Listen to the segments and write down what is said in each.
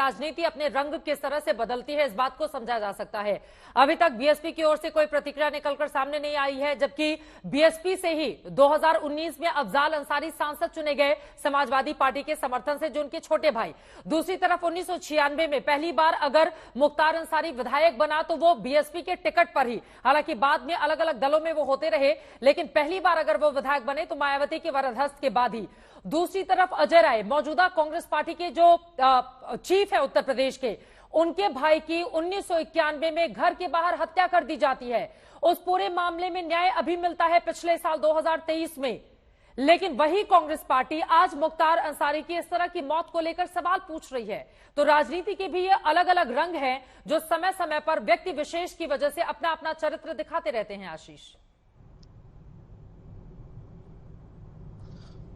राजनीति अपने रंग किस तरह से बदलती है, इस बात को समझा जा सकता है। अभी तक बीएसपी की ओर से कोई प्रतिक्रिया निकलकर सामने नहीं आई है, जबकि बीएसपी से ही 2019 में अफजाल अंसारी सांसद चुने गए समाजवादी पार्टी के समर्थन से, जो उनके छोटे भाई। दूसरी तरफ 1996 में पहली बार अगर मुख्तार अंसारी विधायक बना तो वो बीएसपी के टिकट पर ही, हालांकि बाद में अलग अलग दलों में वो होते रहे, लेकिन पहली बार अगर वो विधायक बने तो मायावती के वरदहस्त के बाद ही। दूसरी तरफ अजय राय, मौजूदा कांग्रेस पार्टी के जो चीफ है उत्तर प्रदेश के, उनके भाई की 1991 में घर के बाहर हत्या कर दी जाती है। उस पूरे मामले में न्याय अभी मिलता है पिछले साल 2023 में, लेकिन वही कांग्रेस पार्टी आज मुख्तार अंसारी की इस तरह की मौत को लेकर सवाल पूछ रही है। तो राजनीति के भी ये अलग अलग रंग हैं जो समय समय पर व्यक्ति विशेष की वजह से अपना अपना चरित्र दिखाते रहते हैं। आशीष,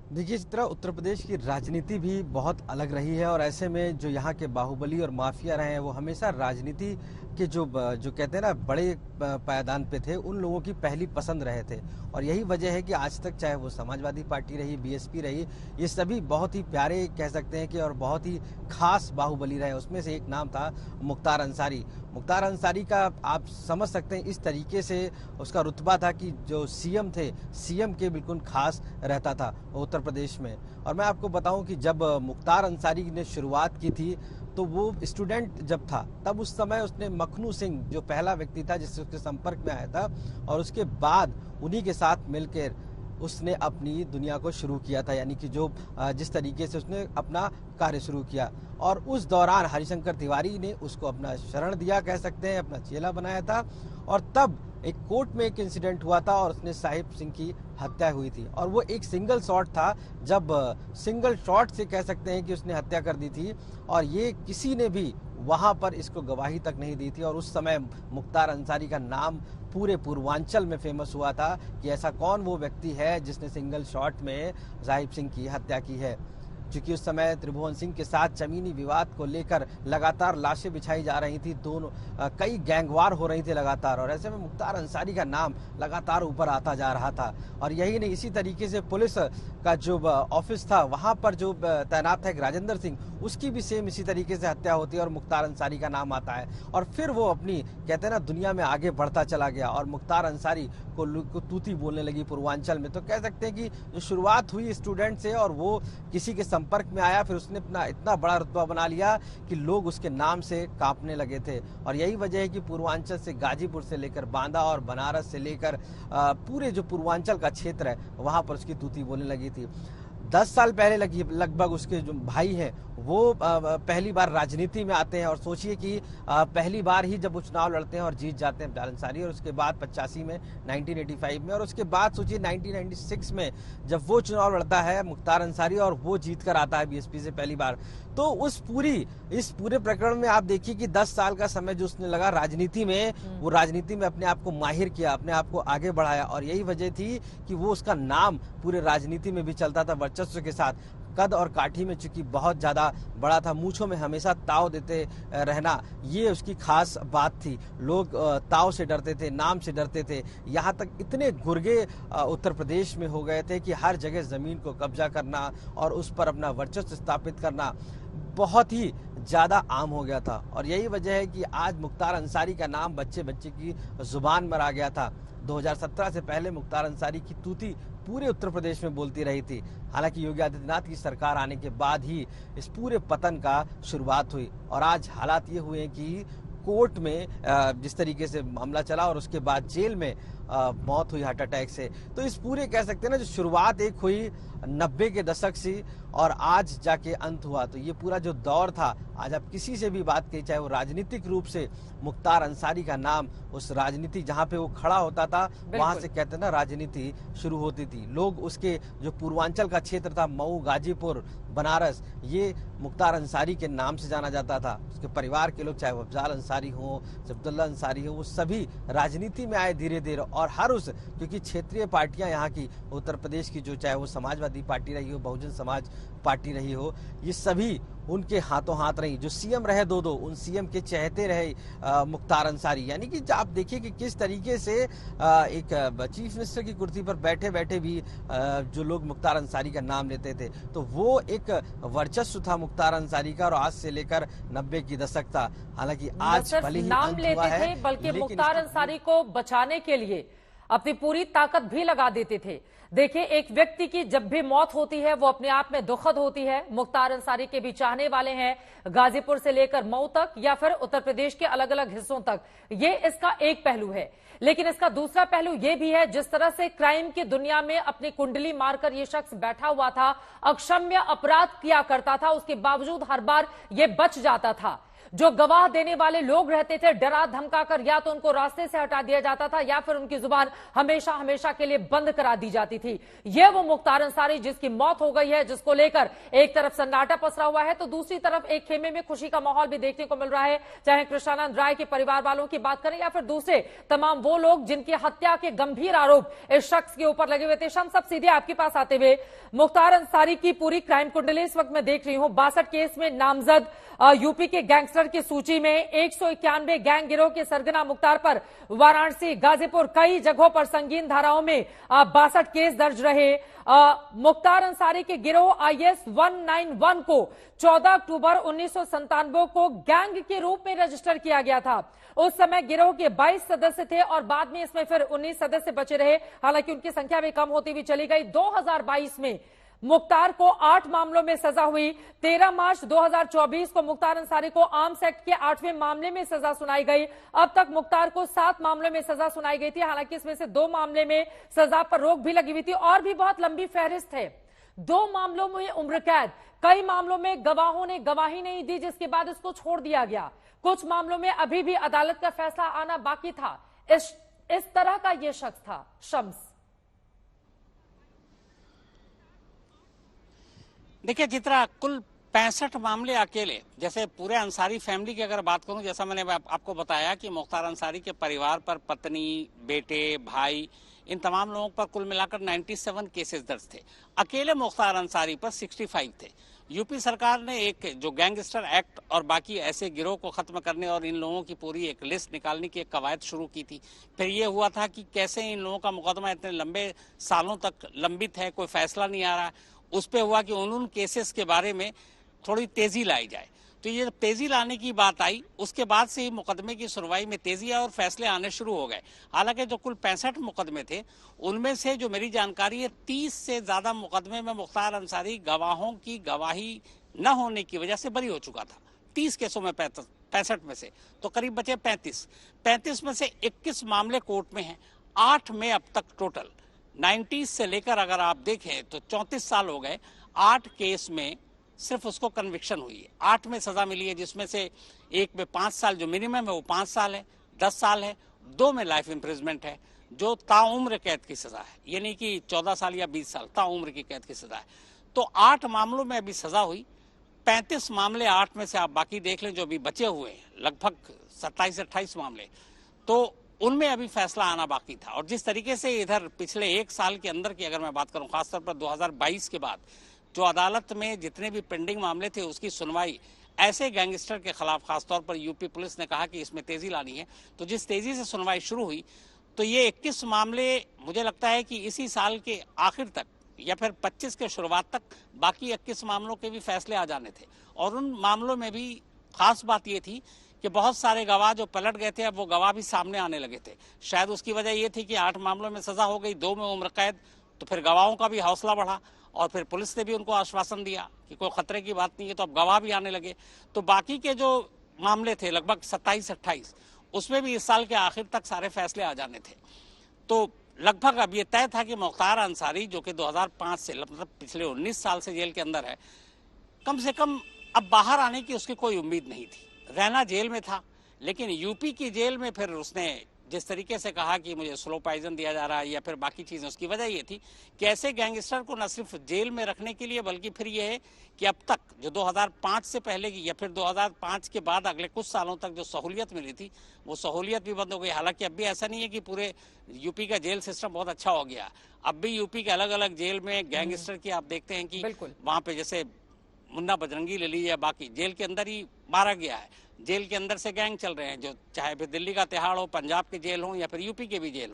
देखिए, इस तरह उत्तर प्रदेश की राजनीति भी बहुत अलग रही है और ऐसे में जो यहाँ के बाहुबली और माफिया रहे हैं वो हमेशा राजनीति के जो कहते हैं ना बड़े पायदान पे थे, उन लोगों की पहली पसंद रहे थे। और यही वजह है कि आज तक चाहे वो समाजवादी पार्टी रही, बीएसपी रही, ये सभी बहुत ही प्यारे कह सकते हैं कि और बहुत ही खास बाहुबली रहे। उसमें से एक नाम था मुख्तार अंसारी। मुख्तार अंसारी का आप समझ सकते हैं इस तरीके से उसका रुतबा था कि जो सीएम थे, सीएम के बिल्कुल खास रहता था उत्तर प्रदेश में। और मैं आपको बताऊं कि जब मुख्तार अंसारी ने शुरुआत की थी तो वो स्टूडेंट जब था तब उस समय उसने मखनू सिंह जो पहला व्यक्ति था जिससे उसके संपर्क में आया था, और उसके बाद उन्हीं के साथ मिलकर उसने अपनी दुनिया को शुरू किया था, यानी कि जो जिस तरीके से उसने अपना कार्य शुरू किया। और उस दौरान हरिशंकर तिवारी ने उसको अपना शरण दिया, कह सकते हैं अपना चेला बनाया था। और तब एक कोर्ट में एक इंसिडेंट हुआ था और उसने साहिब सिंह की हत्या हुई थी, और वो एक सिंगल शॉट था, जब सिंगल शॉट से कह सकते हैं कि उसने हत्या कर दी थी। और ये किसी ने भी वहां पर इसको गवाही तक नहीं दी थी। और उस समय मुख्तार अंसारी का नाम पूरे पूर्वांचल में फेमस हुआ था कि ऐसा कौन वो व्यक्ति है जिसने सिंगल शॉट में साहिब सिंह की हत्या की है। क्योंकि उस समय त्रिभुवन सिंह के साथ जमीनी विवाद को लेकर लगातार लाशें बिछाई जा रही थी, दोनों कई गैंगवार हो रही थी लगातार, और ऐसे में मुख्तार अंसारी का नाम लगातार ऊपर आता जा रहा था। और यही नहीं, इसी तरीके से पुलिस का जो ऑफिस था वहां पर जो तैनात है राजेंद्र सिंह, उसकी भी सेम इसी तरीके से हत्या होती है और मुख्तार अंसारी का नाम आता है। और फिर वो अपनी कहते हैं ना दुनिया में आगे बढ़ता चला गया और मुख्तार अंसारी को तूती बोलने लगी पूर्वांचल में। तो कह सकते हैं कि जो शुरुआत हुई स्टूडेंट से और वो किसी के संपर्क में आया, फिर उसने अपना इतना बड़ा रुतबा बना लिया कि लोग उसके नाम से कांपने लगे थे। और यही वजह है कि पूर्वांचल से गाजीपुर से लेकर बांदा और बनारस से लेकर पूरे जो पूर्वांचल का क्षेत्र है वहां पर उसकी तूती बोलने लगी थी। 10 साल पहले लगभग उसके जो भाई हैं वो पहली बार राजनीति में आते हैं। और सोचिए कि पहली बार ही जब वो चुनाव लड़ते हैं और जीत जाते हैं अफजाल अंसारी, और उसके बाद 85 में, 1985 में, और उसके बाद सोचिए 1996 में जब वो चुनाव लड़ता है मुख्तार अंसारी और वो जीत कर आता है बीएसपी से पहली बार। तो इस पूरे प्रकरण में आप देखिए कि 10 साल का समय जो उसने लगा राजनीति में, वो राजनीति में अपने आप को माहिर किया, अपने आप को आगे बढ़ाया। और यही वजह थी कि वो उसका नाम पूरे राजनीति में भी चलता था वर्चस्व के साथ। कद और काठी में चूंकि बहुत ज्यादा बड़ा था, मूंछों में हमेशा ताव देते रहना, ये उसकी खास बात थी। लोग ताव से डरते थे, नाम से डरते थे। यहाँ तक इतने गुर्गे उत्तर प्रदेश में हो गए थे कि हर जगह जमीन को कब्जा करना और उस पर अपना वर्चस्व स्थापित करना बहुत ही ज्यादा आम हो गया था। और यही वजह है कि आज मुख्तार अंसारी का नाम बच्चे बच्चे की जुबान पर आ गया था। 2017 से पहले मुख्तार अंसारी की तूती पूरे उत्तर प्रदेश में बोलती रही थी। हालांकि योगी आदित्यनाथ की सरकार आने के बाद ही इस पूरे पतन का शुरुआत हुई। और आज हालात ये हुए कि कोर्ट में जिस तरीके से मामला चला और उसके बाद जेल में मौत हुई हार्ट अटैक से। तो इस पूरे कह सकते हैं ना जो शुरुआत एक हुई 90 के दशक से और आज जाके अंत हुआ, तो ये पूरा जो दौर था, आज आप किसी से भी बात करिए, चाहे वो राजनीतिक रूप से मुख्तार अंसारी का नाम उस राजनीति जहां पे वो खड़ा होता था वहां से कहते हैं ना राजनीति शुरू होती थी। लोग उसके जो पूर्वांचल का क्षेत्र था, मऊ, गाजीपुर, बनारस, ये मुख्तार अंसारी के नाम से जाना जाता था। उसके परिवार के लोग, चाहे वो अफजाल अंसारी हो, अब्दुल्ला अंसारी हो, वो सभी राजनीति में आए धीरे धीरे। और हर उस क्योंकि क्षेत्रीय पार्टियां यहाँ की उत्तर प्रदेश की, जो चाहे वो समाजवादी पार्टी रही हो, बहुजन समाज पार्टी रही हो, ये सभी उनके हाथों हाथ रही, जो सीएम रहे दो उन सीएम के चहेते रहे मुख्तार अंसारी। यानी कि आप देखिए कि किस तरीके से एक चीफ मिनिस्टर की कुर्सी पर बैठे बैठे भी जो लोग मुख्तार अंसारी का नाम लेते थे, तो वो एक वर्चस्व था मुख्तार अंसारी का, और आज से लेकर 90 की दशक था। हालांकि आज भले ही नाम अंत लेते हुआ है, थे, बल्कि लेकिन मुख्तार अंसारी को बचाने के लिए अपनी पूरी ताकत भी लगा देते थे। देखिए, एक व्यक्ति की जब भी मौत होती है वो अपने आप में दुखद होती है। मुख्तार अंसारी के भी चाहने वाले हैं गाजीपुर से लेकर मऊ तक या फिर उत्तर प्रदेश के अलग अलग हिस्सों तक। ये इसका एक पहलू है, लेकिन इसका दूसरा पहलू ये भी है, जिस तरह से क्राइम की दुनिया में अपनी कुंडली मारकर ये शख्स बैठा हुआ था, अक्षम्य अपराध किया करता था, उसके बावजूद हर बार ये बच जाता था। जो गवाह देने वाले लोग रहते थे, डरा धमकाकर या तो उनको रास्ते से हटा दिया जाता था या फिर उनकी जुबान हमेशा हमेशा के लिए बंद करा दी जाती थी। यह वो मुख्तार अंसारी जिसकी मौत हो गई है, जिसको लेकर एक तरफ सन्नाटा पसरा हुआ है तो दूसरी तरफ एक खेमे में खुशी का माहौल भी देखने को मिल रहा है। चाहे कृष्णानंद राय के परिवार वालों की बात करें या फिर दूसरे तमाम वो लोग जिनकी हत्या के गंभीर आरोप इस शख्स के ऊपर लगे हुए थे। शाम सब सीधे आपके पास आते हुए मुख्तार अंसारी की पूरी क्राइम कुंडली इस वक्त मैं देख रही हूं। 62 केस में नामजद यूपी के गैंगस्टर की सूची में 191 गैंग गिरोह के सरगना मुख्तार पर वाराणसी, गाजीपुर, कई जगहों पर संगीन धाराओं में 62 केस दर्ज रहे। मुख्तार अंसारी के गिरोह IS 191 को 14 अक्टूबर 1997 को गैंग के रूप में रजिस्टर किया गया था। उस समय गिरोह के 22 सदस्य थे और बाद में इसमें फिर 19 सदस्य बचे रहे, हालांकि उनकी संख्या भी कम होती हुई चली गई। 2022 में मुख्तार को 8 मामलों में सजा हुई। 13 मार्च 2024 को मुख्तार अंसारी को आर्म्स एक्ट के 8वें मामले में सजा सुनाई गई। अब तक मुख्तार को 7 मामलों में सजा सुनाई गई थी, हालांकि इसमें से 2 मामले में सजा पर रोक भी लगी हुई थी और भी बहुत लंबी फहरिस्त है। 2 मामलों में उम्र कैद, कई मामलों में गवाहों ने गवाही नहीं दी जिसके बाद इसको छोड़ दिया गया। कुछ मामलों में अभी भी अदालत का फैसला आना बाकी था। इस तरह का यह शख्स था शम्स। देखिए चित्रा, कुल 65 मामले अकेले, जैसे पूरे अंसारी फैमिली की अगर बात करूं, जैसा मैंने आपको बताया कि मुख्तार अंसारी के परिवार पर पत्नी, बेटे, भाई, इन तमाम लोगों पर कुल मिलाकर 97 केसेस दर्ज थे। अकेले मुख्तार अंसारी पर 65 थे। यूपी सरकार ने एक जो गैंगस्टर एक्ट और बाकी ऐसे गिरोह को खत्म करने और इन लोगों की पूरी एक लिस्ट निकालने की एक कवायद शुरू की थी। फिर ये हुआ था कि कैसे इन लोगों का मुकदमा इतने लंबे सालों तक लंबित है, कोई फैसला नहीं आ रहा। उस पे हुआ कि उन केसेस के बारे में थोड़ी तेजी लाई जाए। तो ये तेजी लाने की बात आई, उसके बाद से ही मुकदमे की सुनवाई में तेजी आई और फैसले आने शुरू हो गए। हालांकि जो कुल 65 मुकदमे थे, उनमेमें से जो मेरी जानकारी है 30 से ज्यादा मुकदमे में मुख्तार अंसारी गवाहों की गवाही न होने की वजह से बरी हो चुका था। 30 केसों में 65 में से तो करीब बचे 35 में से 21 मामले कोर्ट में हैं। 8 में अब तक टोटल 90 से लेकर अगर आप देखें तो 34 साल हो गए। 8 केस में सिर्फ उसको कन्विक्शन हुई है, 8 में सजा मिली है, जिसमें से एक में 5 साल जो मिनिमम है वो 5 साल है, 10 साल है, 2 में लाइफ इम्प्रिजमेंट है जो ताउम्र कैद की सजा है, यानी कि 14 साल या 20 साल ताउम्र की कैद की सजा है। तो 8 मामलों में अभी सजा हुई। 35 मामले 8 में से आप बाकी देख लें जो अभी बचे हुए हैं, लगभग 27-28 मामले, तो उनमें अभी फैसला आना बाकी था। और जिस तरीके से इधर पिछले 1 साल के अंदर की अगर मैं बात करूं, खासतौर पर 2022 के बाद जो अदालत में जितने भी पेंडिंग मामले थे उसकी सुनवाई ऐसे गैंगस्टर के खिलाफ, खासतौर पर यूपी पुलिस ने कहा कि इसमें तेजी लानी है, तो जिस तेजी से सुनवाई शुरू हुई तो ये 21 मामले मुझे लगता है कि इसी साल के आखिर तक या फिर 25 के शुरुआत तक बाकी 21 मामलों के भी फैसले आ जाने थे। और उन मामलों में भी खास बात ये थी कि बहुत सारे गवाह जो पलट गए थे, अब वो गवाह भी सामने आने लगे थे। शायद उसकी वजह ये थी कि 8 मामलों में सजा हो गई, 2 में उम्र कैद, तो फिर गवाहों का भी हौसला बढ़ा और फिर पुलिस ने भी उनको आश्वासन दिया कि कोई खतरे की बात नहीं है, तो अब गवाह भी आने लगे। तो बाकी के जो मामले थे लगभग 27-28, उसमें भी इस साल के आखिर तक सारे फैसले आ जाने थे। तो लगभग अब ये तय था कि मुख्तार अंसारी जो कि 2005 से मतलब पिछले 19 साल से जेल के अंदर है, कम से कम अब बाहर आने की उसकी कोई उम्मीद नहीं थी। रहना जेल में था, लेकिन यूपी की जेल में फिर उसने जिस तरीके से कहा कि मुझे स्लो पॉइजन दिया जा रहा है या फिर बाकी चीजें, उसकी वजह ये थी कि ऐसे गैंगस्टर को न सिर्फ जेल में रखने के लिए बल्कि फिर ये है कि अब तक जो 2005 से पहले की या फिर 2005 के बाद अगले कुछ सालों तक जो सहूलियत मिली थी वो सहूलियत भी बंद हो गई। हालांकि अब भी ऐसा नहीं है कि पूरे यूपी का जेल सिस्टम बहुत अच्छा हो गया। अब भी यूपी के अलग अलग जेल में गैंगस्टर की आप देखते हैं कि वहां पे जैसे मुन्ना बजरंगी ले लीजिए, बाकी जेल के अंदर ही मारा गया है। जेल के अंदर से गैंग चल रहे हैं, जो चाहे फिर दिल्ली का तिहाड़ हो, पंजाब के जेल हो या फिर यूपी के भी जेल हो।